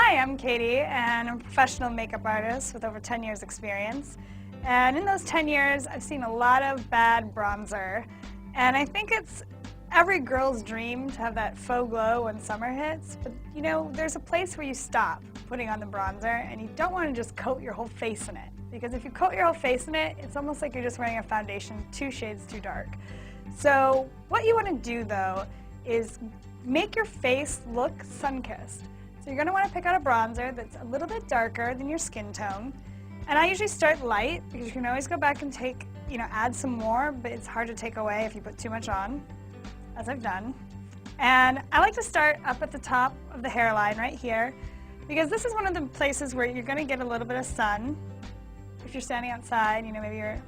Hi, I'm Katie, and I'm a professional makeup artist with over 10 years experience. And in those 10 years, I've seen a lot of bad bronzer. And I think it's every girl's dream to have that faux glow when summer hits. But you know, there's a place where you stop putting on the bronzer, and you don't want to just coat your whole face in it. Because if you coat your whole face in it, it's almost like you're just wearing a foundation 2 shades too dark. So what you want to do though is make your face look sun-kissed. So you're going to want to pick out a bronzer that's a little bit darker than your skin tone. And I usually start light because you can always go back and add some more, but it's hard to take away if you put too much on, as I've done. And I like to start up at the top of the hairline right here, because this is one of the places where you're going to get a little bit of sun. If you're standing outside, maybe you're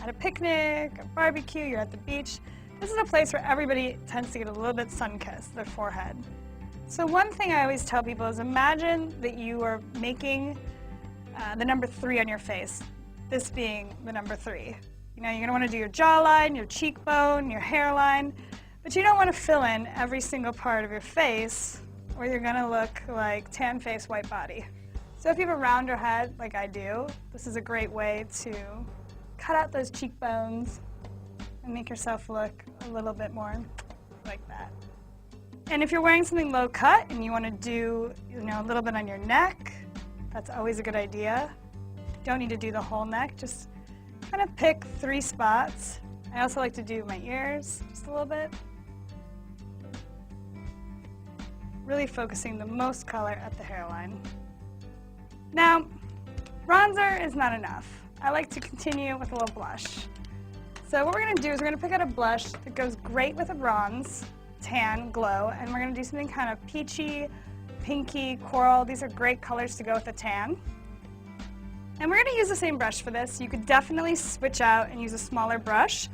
at a picnic, a barbecue, you're at the beach. This is a place where everybody tends to get a little bit sun-kissed, their forehead. So one thing I always tell people is imagine that you are making the number 3 on your face, this being the number 3. You're going to want to do your jawline, your cheekbone, your hairline, but you don't want to fill in every single part of your face or you're going to look like tan face, white body. So if you have a rounder head like I do, this is a great way to cut out those cheekbones and make yourself look a little bit more like that. And if you're wearing something low cut and you want to do a little bit on your neck, that's always a good idea. You don't need to do the whole neck, just kind of pick 3 spots. I also like to do my ears just a little bit. Really focusing the most color at the hairline. Now, bronzer is not enough. I like to continue with a little blush. So what we're going to do is we're going to pick out a blush that goes great with a bronze, tan, glow, and we're going to do something kind of peachy, pinky, coral. These are great colors to go with a tan. And we're going to use the same brush for this. You could definitely switch out and use a smaller brush,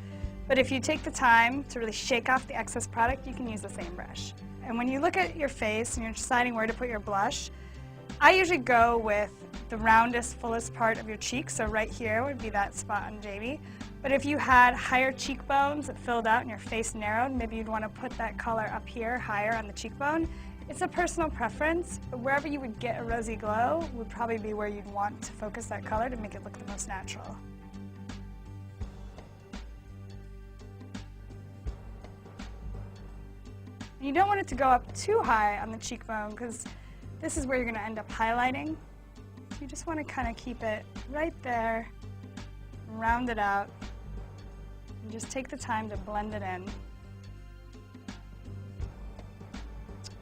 but if you take the time to really shake off the excess product, you can use the same brush. And when you look at your face and you're deciding where to put your blush, I usually go with the roundest, fullest part of your cheek, so right here would be that spot on Jamie. But if you had higher cheekbones that filled out and your face narrowed, maybe you'd want to put that color up here, higher on the cheekbone. It's a personal preference, but wherever you would get a rosy glow would probably be where you'd want to focus that color to make it look the most natural. And you don't want it to go up too high on the cheekbone because this is where you're going to end up highlighting. You just want to kind of keep it right there, round it out, and just take the time to blend it in.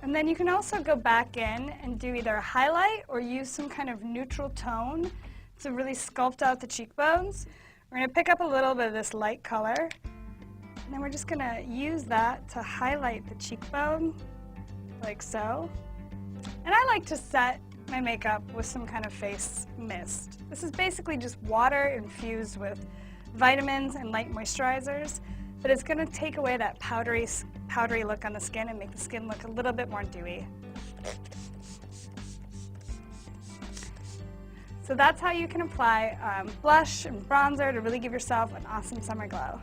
And then you can also go back in and do either a highlight or use some kind of neutral tone to really sculpt out the cheekbones. We're going to pick up a little bit of this light color, and then we're just going to use that to highlight the cheekbone, like so. And I like to set my makeup with some kind of face mist. This is basically just water infused with vitamins and light moisturizers, but it's going to take away that powdery look on the skin and make the skin look a little bit more dewy. So that's how you can apply blush and bronzer to really give yourself an awesome summer glow.